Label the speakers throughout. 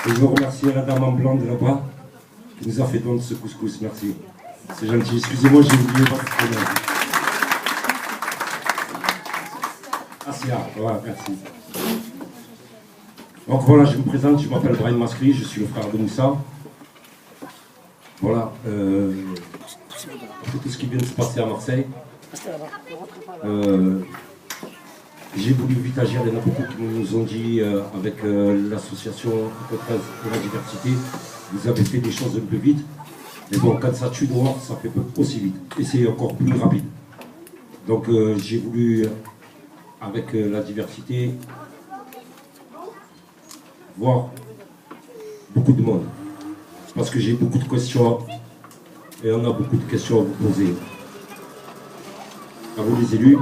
Speaker 1: Et je veux remercier la dame en blanc de là-bas qui nous a fait don de ce couscous. Merci. C'est gentil. Excusez-moi, j'ai oublié votre prénom. Asia, voilà, merci. Donc voilà, je me présente, je m'appelle Brahim Maskri, je suis le frère de Moussa. Voilà, tout ce qui vient de se passer à Marseille. J'ai voulu vite agir, il y en a beaucoup qui nous ont dit avec l'association contre la diversité, vous avez fait des choses un peu vite. Mais bon, quand ça tue dehors, ça fait aussi vite. Et c'est encore plus rapide. Donc j'ai voulu, avec la diversité, voir beaucoup de monde. Parce que j'ai beaucoup de questions et on a beaucoup de questions à vous poser. À vous les élus,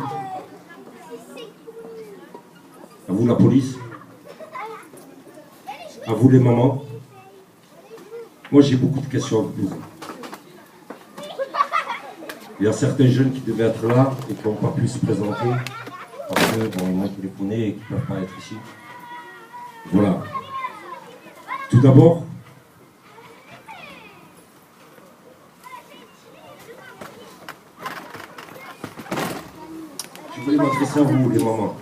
Speaker 1: à vous la police, à vous les mamans. Moi j'ai beaucoup de questions à vous poser. Il y a certains jeunes qui devaient être là et qui n'ont pas pu se présenter parce que bon, moi qui les connais et qui ne peuvent pas être ici. Voilà. Tout d'abord, je voulais m'adresser à vous, les mamans.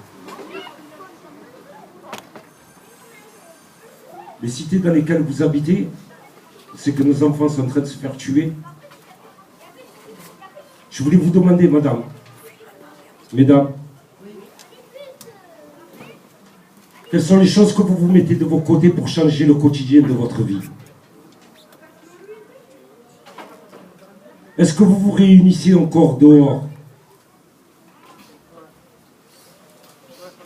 Speaker 1: Les cités dans lesquelles vous habitez, c'est que nos enfants sont en train de se faire tuer. Je voulais vous demander, madame, mesdames, quelles sont les choses que vous vous mettez de vos côtés pour changer le quotidien de votre vie? Est-ce que vous vous réunissez encore dehors?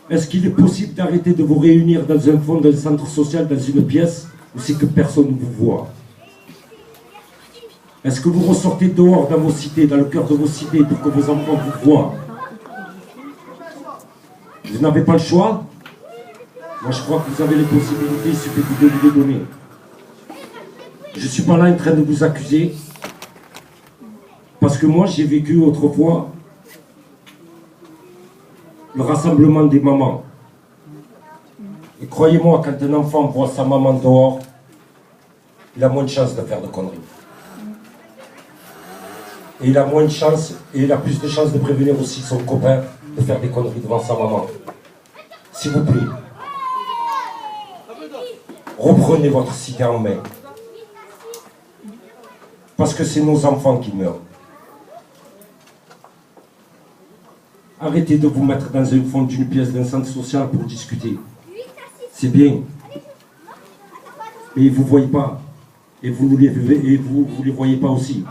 Speaker 1: Est-ce qu'il est possible d'arrêter de vous réunir dans un fond, dans un centre social, dans une pièce, où c'est que personne ne vous voit? Est-ce que vous ressortez dehors dans vos cités, dans le cœur de vos cités, pour que vos enfants vous voient? Vous n'avez pas le choix? Moi, je crois que vous avez les possibilités, il suffit de vous les donner. Je ne suis pas là en train de vous accuser, parce que moi, j'ai vécu autrefois le rassemblement des mamans. Et croyez-moi, quand un enfant voit sa maman dehors, il a moins de chances de faire de conneries. Et il a moins de chances, et il a plus de chances de prévenir aussi son copain de faire des conneries devant sa maman. S'il vous plaît, reprenez votre cité en main. Parce que c'est nos enfants qui meurent. Arrêtez de vous mettre dans un fond d'une pièce d'un centre social pour discuter. C'est bien. Mais vous ne voyez pas. Et vous ne les voyez pas aussi.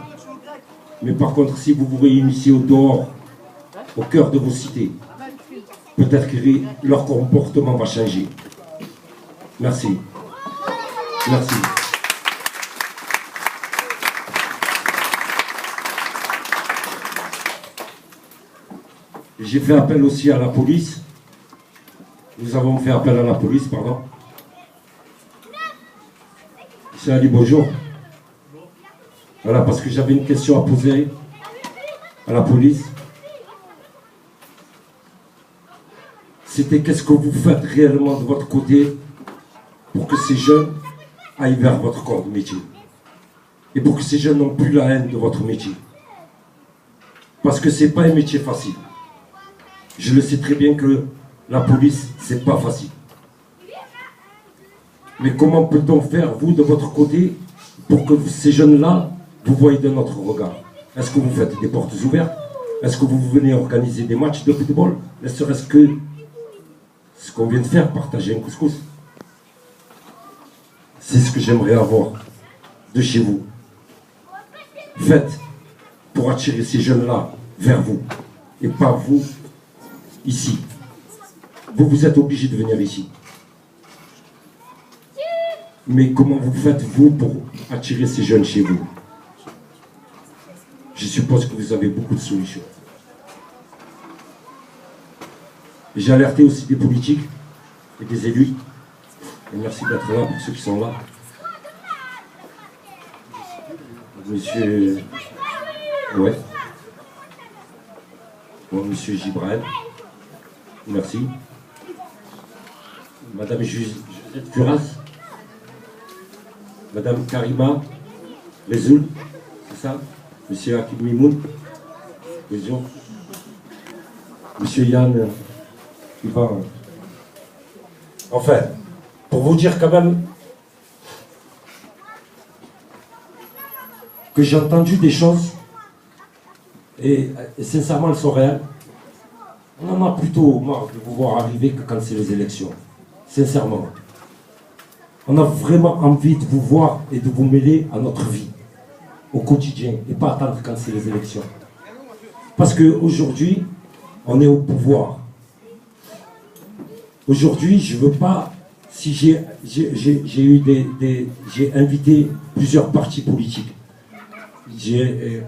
Speaker 1: Mais par contre, si vous vous réunissez au dehors, au cœur de vos cités, peut-être que leur comportement va changer. Merci. Merci. J'ai fait appel aussi à la police. Nous avons fait appel à la police, pardon. C'est Ali, bonjour. Voilà, parce que j'avais une question à poser à la police. C'était qu'est-ce que vous faites réellement de votre côté pour que ces jeunes aillent vers votre corps de métier. Et pour que ces jeunes n'ont plus la haine de votre métier. Parce que ce n'est pas un métier facile. Je le sais très bien que la police, c'est pas facile. Mais comment peut-on faire, vous, de votre côté, pour que ces jeunes-là, vous voyez de notre regard? Est-ce que vous faites des portes ouvertes? Est-ce que vous venez organiser des matchs de football? Ne serait-ce que ce qu'on vient de faire, partager un couscous. C'est ce que j'aimerais avoir de chez vous. Faites pour attirer ces jeunes-là vers vous. Et pas vous, ici. Vous êtes obligés de venir ici. Mais comment vous faites, vous, pour attirer ces jeunes chez vous? Je suppose que vous avez beaucoup de solutions. J'ai alerté aussi des politiques et des élus. Et merci d'être là pour ceux qui sont là. Monsieur... Ouais. Bon, monsieur Gibrael. Merci. Madame Josette Furas. Madame Karima Rezoul, c'est ça? Monsieur Hakim Mimoun, Monsieur Yann, qui va. Enfin, pour vous dire quand même que j'ai entendu des choses, et sincèrement elles sont réelles. On en a plutôt marre de vous voir arriver que quand c'est les élections. Sincèrement. On a vraiment envie de vous voir et de vous mêler à notre vie, au quotidien, et pas attendre quand c'est les élections. Parce qu'aujourd'hui, on est au pouvoir. Aujourd'hui, je ne veux pas, si j'ai invité plusieurs partis politiques. Monsieur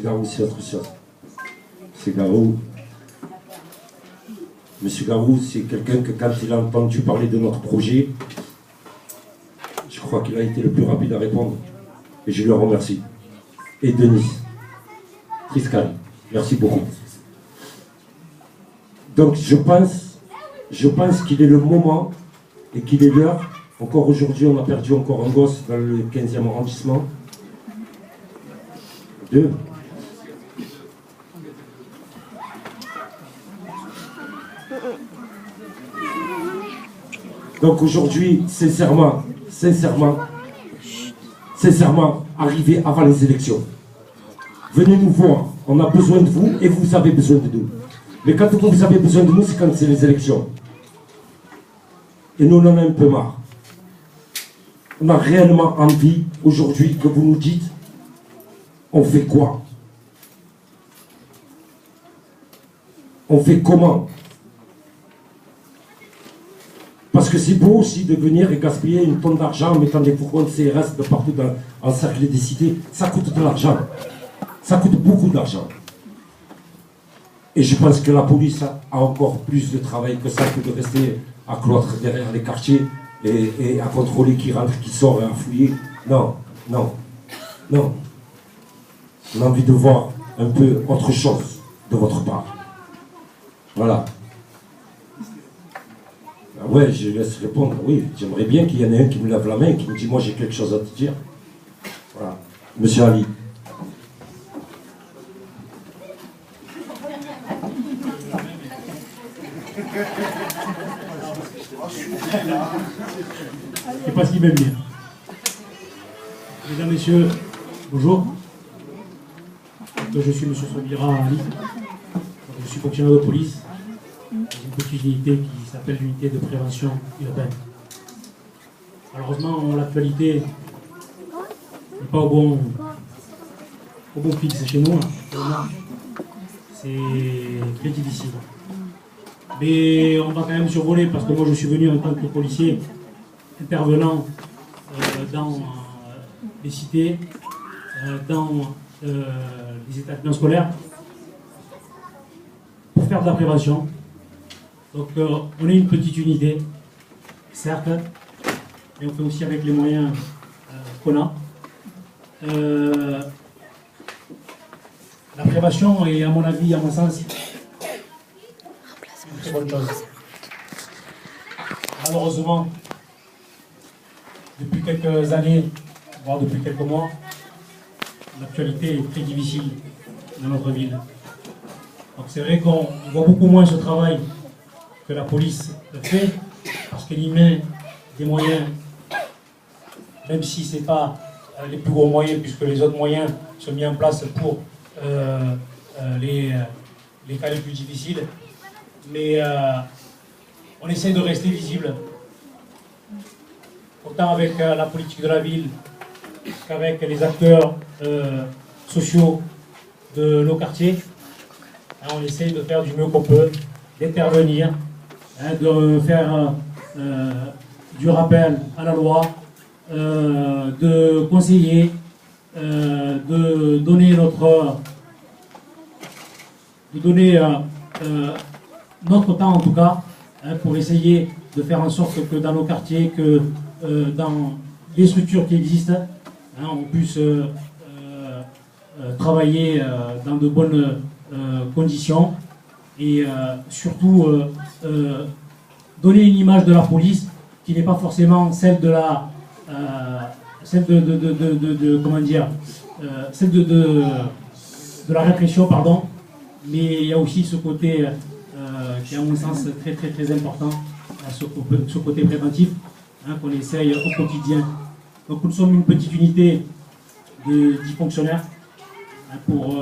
Speaker 1: Garou, c'est autre chose. C'est Garou. Monsieur Garou, c'est quelqu'un que quand il a entendu parler de notre projet, je crois qu'il a été le plus rapide à répondre. Et je le remercie. Et Denis Triscali, merci beaucoup. Donc je pense qu'il est le moment et qu'il est l'heure. Encore aujourd'hui, on a perdu encore un gosse dans le 15e arrondissement. Deux. Donc aujourd'hui, sincèrement, arrivez avant les élections. Venez nous voir, on a besoin de vous et vous avez besoin de nous. Mais quand vous avez besoin de nous, c'est quand c'est les élections. Et nous, on en a un peu marre. On a réellement envie aujourd'hui que vous nous dites, on fait quoi? On fait comment? Parce que c'est beau aussi de venir et gaspiller une tonne d'argent en mettant des fourgons de CRS de partout encerclés des cités. Ça coûte de l'argent. Ça coûte beaucoup d'argent. Et je pense que la police a encore plus de travail que ça, que de rester à cloître derrière les quartiers et à contrôler qui rentre, qui sort et à fouiller. Non, non, non. On a envie de voir un peu autre chose de votre part. Voilà. Ah ouais, je laisse répondre. Oui, j'aimerais bien qu'il y en ait un qui me lève la main et qui me dit, moi j'ai quelque chose à te dire. Voilà. Monsieur Ali.
Speaker 2: Et pas ce qu'il m'aime bien. Mesdames, Messieurs, bonjour. Je suis M. Sobira Ali. Je suis fonctionnaire de police dans une petite unité qui s'appelle l'unité de prévention urbaine. Malheureusement, l'actualité n'est pas au bon fixe chez nous. C'est très difficile. Mais on va quand même survoler parce que moi je suis venu en tant que policier intervenant dans les cités, dans les établissements scolaires pour faire de la prévention. Donc on est une petite unité, certes, mais on fait aussi avec les moyens qu'on a. La prévention est, à mon avis, à mon sens, une très bonne chose. Malheureusement, depuis quelques années, voire depuis quelques mois, l'actualité est très difficile dans notre ville. Donc c'est vrai qu'on voit beaucoup moins ce travail que la police fait, parce qu'elle y met des moyens, même si ce n'est pas les plus gros moyens, puisque les autres moyens sont mis en place pour les cas les plus difficiles. Mais on essaie de rester visible, autant avec la politique de la ville qu'avec les acteurs sociaux de nos quartiers. On essaie de faire du mieux qu'on peut, d'intervenir, de faire du rappel à la loi, de conseiller, de donner notre temps en tout cas, pour essayer de faire en sorte que dans nos quartiers, que dans les structures qui existent, on puisse travailler dans de bonnes conditions et surtout donner une image de la police qui n'est pas forcément celle de la comment dire, celle de la répression, pardon, mais il y a aussi ce côté qui est à mon sens très très très important, ce côté préventif, hein, qu'on essaye au quotidien. Donc nous sommes une petite unité de 10 fonctionnaires, hein, pour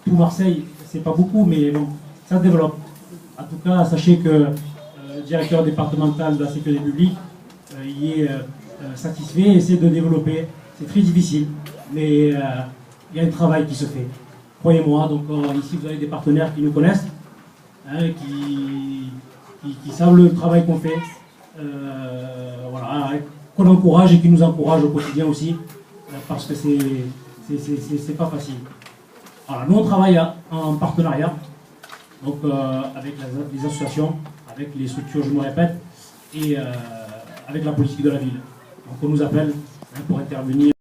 Speaker 2: tout Marseille. C'est pas beaucoup, mais bon, ça se développe. En tout cas, sachez que le directeur départemental de la sécurité publique y est satisfait et essaie de développer. C'est très difficile, mais il y a un travail qui se fait. Croyez-moi, donc ici vous avez des partenaires qui nous connaissent, hein, qui savent le travail qu'on fait, voilà, qu'on encourage et qui nous encouragent au quotidien aussi, parce que c'est pas facile. Voilà, nous on travaille en partenariat, donc avec les associations, avec les structures, je me répète, et avec la politique de la ville. Donc on nous appelle, hein, pour intervenir.